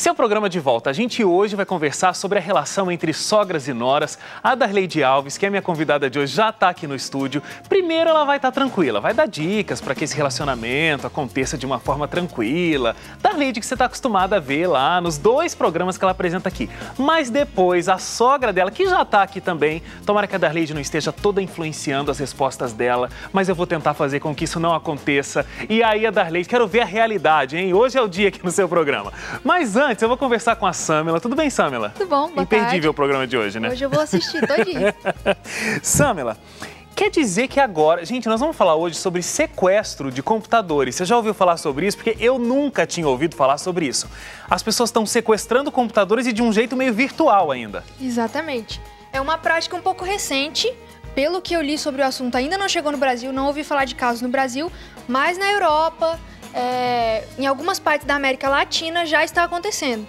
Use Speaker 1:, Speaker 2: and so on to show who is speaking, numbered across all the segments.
Speaker 1: Seu programa de volta. A gente hoje vai conversar sobre a relação entre sogras e noras. A Darleide Alves, que é minha convidada de hoje, já está aqui no estúdio. Primeiro, ela vai estar tranquila, vai dar dicas para que esse relacionamento aconteça de uma forma tranquila. Darleide, que você está acostumada a ver lá nos 2 programas que ela apresenta aqui. Mas depois, a sogra dela, que já está aqui também, tomara que a Darleide não esteja toda influenciando as respostas dela, mas eu vou tentar fazer com que isso não aconteça. E aí, a Darleide, quero ver a realidade, hein? Hoje é o dia aqui no seu programa. Mas antes, eu vou conversar com a Samela. Tudo bem, Samela?
Speaker 2: Tudo bom, boa
Speaker 1: Imperdível
Speaker 2: tarde.
Speaker 1: O programa de hoje, né?
Speaker 2: Hoje eu vou assistir todinho.
Speaker 1: Samela, quer dizer que agora... Gente, nós vamos falar hoje sobre sequestro de computadores. Você já ouviu falar sobre isso? Porque eu nunca tinha ouvido falar sobre isso. As pessoas estão sequestrando computadores e de um jeito meio virtual ainda.
Speaker 2: Exatamente. É uma prática um pouco recente. Pelo que eu li sobre o assunto, ainda não chegou no Brasil, não ouvi falar de casos no Brasil, mas na Europa, em algumas partes da América Latina já está acontecendo.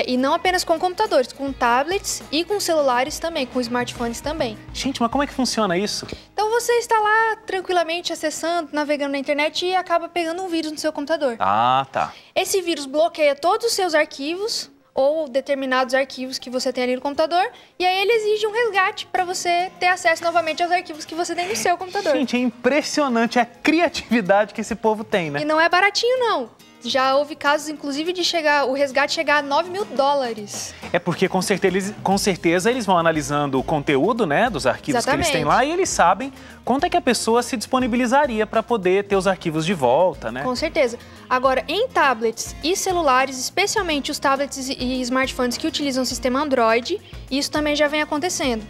Speaker 2: E não apenas com computadores, com tablets e com celulares também, com smartphones também.
Speaker 1: Gente, mas como é que funciona isso?
Speaker 2: Então você está lá tranquilamente acessando, navegando na internet e acaba pegando um vírus no seu computador.
Speaker 1: Ah, tá.
Speaker 2: Esse vírus bloqueia todos os seus arquivos ou determinados arquivos que você tem ali no computador, e aí ele exige um resgate para você ter acesso novamente aos arquivos que você tem no seu computador.
Speaker 1: Gente, é impressionante a criatividade que esse povo tem, né?
Speaker 2: E não é baratinho, não. Já houve casos, inclusive, de o resgate chegar a $9.000.
Speaker 1: É porque, com certeza, eles vão analisando o conteúdo, né, dos arquivos que eles têm lá e eles sabem quanto é que a pessoa se disponibilizaria para poder ter os arquivos de volta, né?
Speaker 2: Com certeza. Agora, em tablets e celulares, especialmente os tablets e smartphones que utilizam o sistema Android, isso também já vem acontecendo.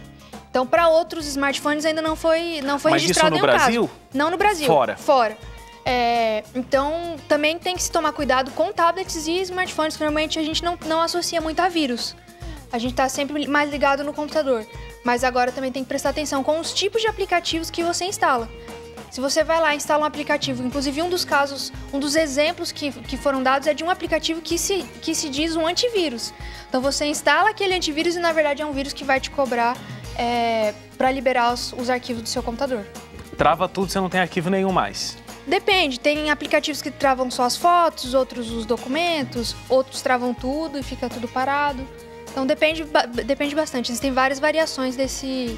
Speaker 2: Então, para outros smartphones ainda não foi registrado nenhum caso.
Speaker 1: Mas isso no Brasil?
Speaker 2: Não no Brasil.
Speaker 1: Fora.
Speaker 2: Então, também tem que se tomar cuidado com tablets e smartphones, que normalmente a gente não associa muito a vírus. A gente está sempre mais ligado no computador. Mas agora também tem que prestar atenção com os tipos de aplicativos que você instala. Se você vai lá e instala um aplicativo, inclusive um dos exemplos que foram dados é de um aplicativo que se diz um antivírus. Então você instala aquele antivírus e na verdade é um vírus que vai te cobrar para liberar os arquivos do seu computador.
Speaker 1: Trava tudo, você não tem arquivo nenhum mais.
Speaker 2: Depende, tem aplicativos que travam só as fotos, outros os documentos, outros travam tudo e fica tudo parado. Então depende bastante, existem várias variações desse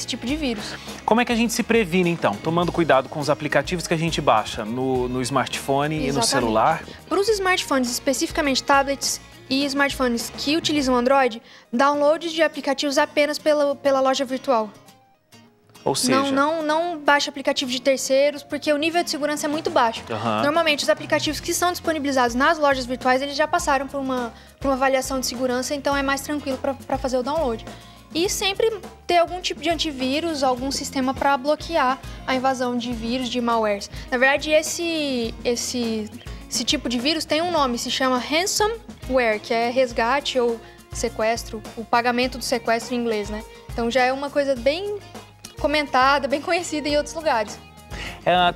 Speaker 2: tipo de vírus.
Speaker 1: Como é que a gente se previne então? Tomando cuidado com os aplicativos que a gente baixa no smartphone e no celular?
Speaker 2: Para os smartphones, especificamente tablets e smartphones que utilizam Android, downloads de aplicativos apenas pela loja virtual.
Speaker 1: Ou seja...
Speaker 2: Não baixa aplicativo de terceiros, porque o nível de segurança é muito baixo. Normalmente, os aplicativos que são disponibilizados nas lojas virtuais, eles já passaram por uma avaliação de segurança, então é mais tranquilo para fazer o download. E sempre ter algum tipo de antivírus, algum sistema para bloquear a invasão de vírus, de malwares. Na verdade, esse tipo de vírus tem um nome, se chama ransomware, que é resgate ou sequestro, o pagamento do sequestro em inglês, né? Então já é uma coisa bem comentada, bem conhecida em outros lugares.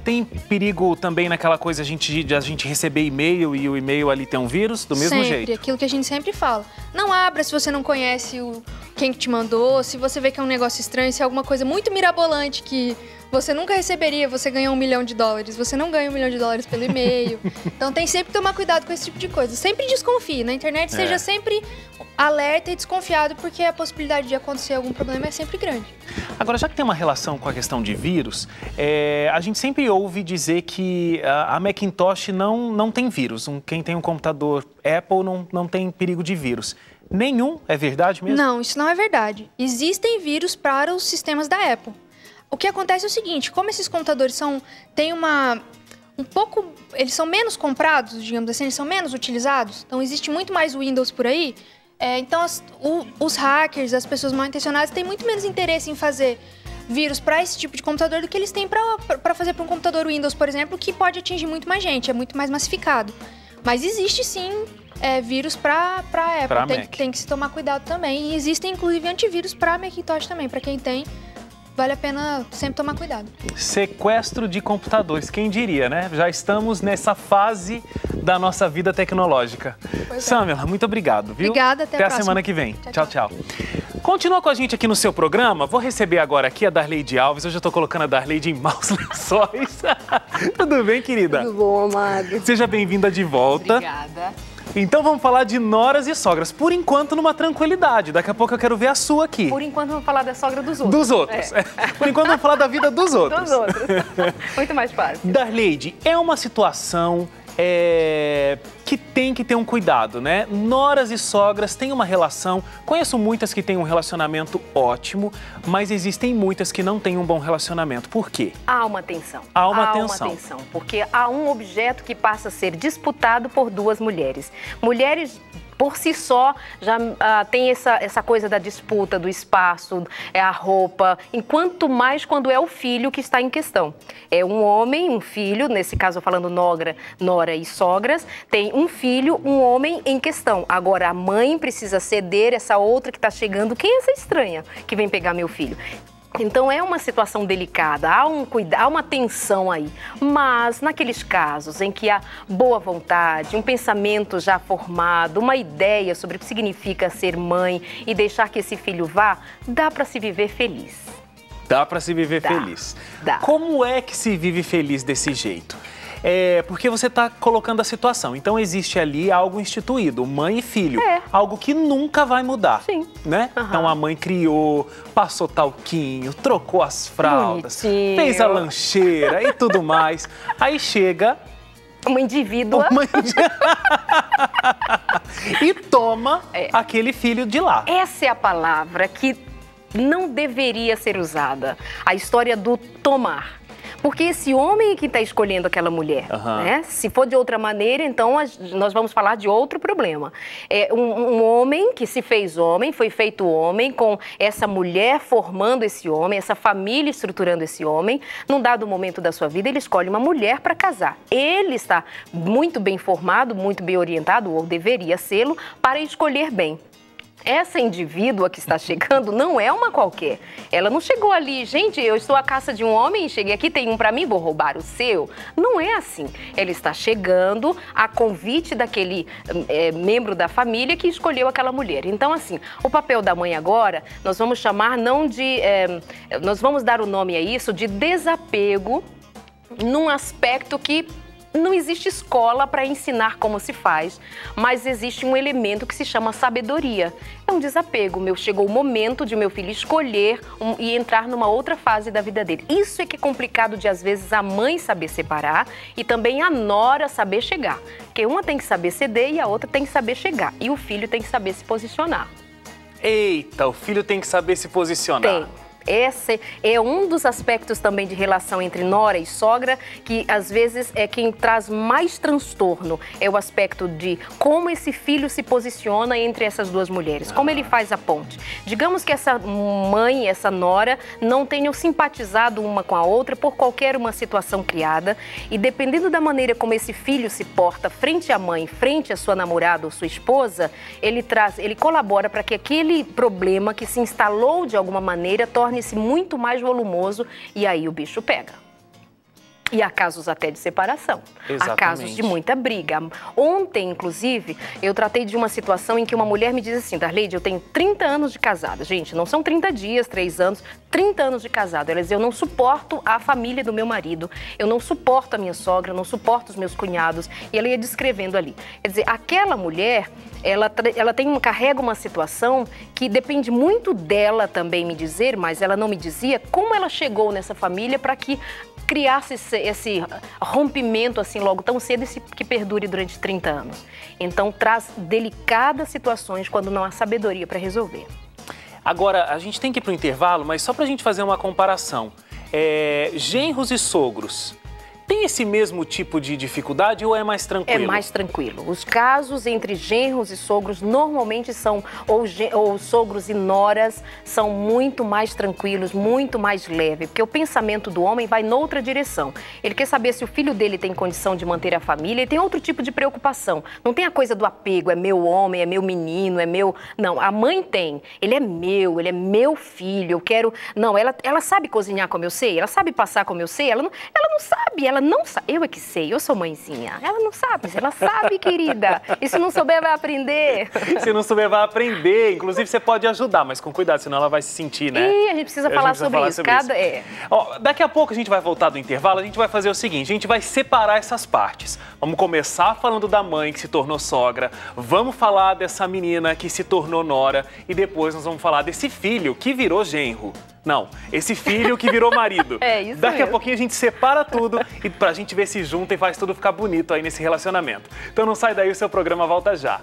Speaker 1: Tem perigo também naquela coisa de a gente receber e-mail e o e-mail ali tem um vírus, do mesmo jeito?
Speaker 2: Sempre, aquilo que a gente sempre fala. Não abra se você não conhece quem que te mandou, se você vê que é um negócio estranho, se é alguma coisa muito mirabolante que você nunca receberia, você ganha $1 milhão. Você não ganha $1 milhão pelo e-mail. Então tem sempre que tomar cuidado com esse tipo de coisa. Sempre desconfie. Na internet seja sempre alerta e desconfiado, porque a possibilidade de acontecer algum problema é sempre grande.
Speaker 1: Agora, já que tem uma relação com a questão de vírus, a gente sempre ouve dizer que a Macintosh não tem vírus. Quem tem um computador Apple não tem perigo de vírus. Nenhum? É verdade mesmo?
Speaker 2: Não, isso não é verdade. Existem vírus para os sistemas da Apple. O que acontece é o seguinte, como esses computadores eles são menos comprados, digamos assim, eles são menos utilizados, então existe muito mais Windows por aí, então os hackers, as pessoas mal intencionadas têm muito menos interesse em fazer vírus para esse tipo de computador do que eles têm para fazer para um computador Windows, por exemplo, que pode atingir muito mais gente, é muito mais massificado. Mas existe sim vírus para Apple, tem que se tomar cuidado também. E existem inclusive antivírus para Macintosh também, para quem tem. Vale a pena sempre tomar cuidado.
Speaker 1: Sequestro de computadores, quem diria, né? Já estamos nessa fase da nossa vida tecnológica. Samela, muito obrigado, viu?
Speaker 2: Obrigada, até
Speaker 1: a semana que vem. Tchau.
Speaker 2: Continua
Speaker 1: com a gente aqui no seu programa. Vou receber agora aqui a Darleide Alves. Eu já estou colocando a Darleide em maus lençóis. Tudo bem, querida?
Speaker 3: Tudo bom, amado.
Speaker 1: Seja bem-vinda de volta.
Speaker 3: Obrigada.
Speaker 1: Então vamos falar de noras e sogras. Por enquanto, numa tranquilidade. Daqui a pouco eu quero ver a sua aqui.
Speaker 2: Por enquanto, vamos falar da sogra dos outros.
Speaker 1: Dos outros. Por enquanto, vamos falar da vida dos outros.
Speaker 2: Dos outros. Muito mais fácil.
Speaker 1: Darleide, é uma situação que tem que ter um cuidado, né? Noras e sogras têm uma relação. Conheço muitas que têm um relacionamento ótimo, mas existem muitas que não têm um bom relacionamento. Por quê?
Speaker 3: Há uma tensão.
Speaker 1: Há uma tensão.
Speaker 3: Porque há um objeto que passa a ser disputado por duas mulheres. Mulheres, por si só, já tem essa coisa da disputa, do espaço, a roupa, enquanto mais quando é o filho que está em questão. É um homem, um filho, nesse caso falando nora e sogras, tem um filho, um homem em questão. Agora a mãe precisa ceder essa outra que está chegando. Quem é essa estranha que vem pegar meu filho? Então é uma situação delicada, há uma tensão aí, mas naqueles casos em que há boa vontade, um pensamento já formado, uma ideia sobre o que significa ser mãe e deixar que esse filho vá, dá para se viver feliz.
Speaker 1: Dá para se viver feliz.
Speaker 3: Dá.
Speaker 1: Como é que se vive feliz desse jeito? Porque você está colocando a situação. Então, existe ali algo instituído, mãe e filho. Algo que nunca vai mudar.
Speaker 3: Sim.
Speaker 1: Né? Então, a mãe criou, passou talquinho, trocou as fraldas, fez a lancheira e tudo mais. Aí chega...
Speaker 3: Uma indivídua.
Speaker 1: E toma aquele filho de lá.
Speaker 3: Essa é a palavra que não deveria ser usada. A história do tomar. Porque esse homem que está escolhendo aquela mulher, né? Se for de outra maneira, então nós vamos falar de outro problema. É um homem que se fez homem, foi feito homem, com essa mulher formando esse homem, essa família estruturando esse homem. Num dado momento da sua vida, ele escolhe uma mulher para casar. Ele está muito bem formado, muito bem orientado, ou deveria sê-lo, para escolher bem. Essa indivídua que está chegando não é uma qualquer. Ela não chegou ali, gente, eu estou à caça de um homem, cheguei aqui, tem um para mim, vou roubar o seu. Não é assim. Ela está chegando a convite daquele membro da família que escolheu aquela mulher. Então, assim, o papel da mãe agora, nós vamos chamar não de... nós vamos dar o nome a isso de desapego num aspecto que... Não existe escola para ensinar como se faz, mas existe um elemento que se chama sabedoria. É um desapego. Chegou o momento de meu filho escolher e entrar numa outra fase da vida dele. Isso é que é complicado de, às vezes, a mãe saber separar e também a nora saber chegar. Porque uma tem que saber ceder e a outra tem que saber chegar. E o filho tem que saber se posicionar.
Speaker 1: Eita, o filho tem que saber se posicionar.
Speaker 3: Tem. Esse é um dos aspectos também de relação entre nora e sogra, que às vezes é quem traz mais transtorno. É o aspecto de como esse filho se posiciona entre essas duas mulheres, como ele faz a ponte. Digamos que essa mãe e essa nora não tenham simpatizado uma com a outra por qualquer uma situação criada, e dependendo da maneira como esse filho se porta frente à mãe, frente à sua namorada ou sua esposa, ele colabora para que aquele problema que se instalou de alguma maneira torne-se muito mais volumoso, e aí o bicho pega. E há casos até de separação.
Speaker 1: Exatamente.
Speaker 3: Há casos de muita briga. Ontem, inclusive, eu tratei de uma situação em que uma mulher me diz assim: Darleide, eu tenho 30 anos de casada. Gente, não são 30 dias, 3 anos, 30 anos de casada. Ela diz: eu não suporto a família do meu marido, eu não suporto a minha sogra, eu não suporto os meus cunhados. E ela ia descrevendo ali. Quer dizer, aquela mulher, ela carrega uma situação que depende muito dela também me dizer, mas ela não me dizia como ela chegou nessa família para que criasse esse rompimento assim logo tão cedo e que perdure durante 30 anos. Então traz delicadas situações quando não há sabedoria para resolver.
Speaker 1: Agora, a gente tem que ir para o intervalo, mas só para a gente fazer uma comparação. Genros e sogros, tem esse mesmo tipo de dificuldade ou é mais tranquilo?
Speaker 3: É mais tranquilo. Os casos entre genros e sogros normalmente são, ou sogros e noras, são muito mais tranquilos, muito mais leve, porque o pensamento do homem vai noutra direção. Ele quer saber se o filho dele tem condição de manter a família e tem outro tipo de preocupação. Não tem a coisa do apego, é meu homem, é meu menino, é meu... Não, a mãe tem. Ele é meu filho, eu quero... Não, ela sabe cozinhar como eu sei, ela sabe passar como eu sei, ela não sabe, ela não sabe. Eu é que sei, eu sou mãezinha. Ela não sabe, ela sabe, querida. E se não souber, vai aprender.
Speaker 1: Se não souber, vai aprender. Inclusive, você pode ajudar, mas com cuidado, senão ela vai se sentir, né?
Speaker 3: E a gente precisa falar sobre isso.
Speaker 1: Ó, daqui a pouco a gente vai voltar do intervalo, a gente vai fazer o seguinte, a gente vai separar essas partes. Vamos começar falando da mãe que se tornou sogra, vamos falar dessa menina que se tornou nora e depois nós vamos falar desse filho que virou genro. Não, esse filho que virou marido.
Speaker 3: É isso
Speaker 1: Daqui
Speaker 3: mesmo.
Speaker 1: a pouquinho a gente separa tudo e pra gente ver se junta e faz tudo ficar bonito aí nesse relacionamento. Então não sai daí, o seu programa volta já.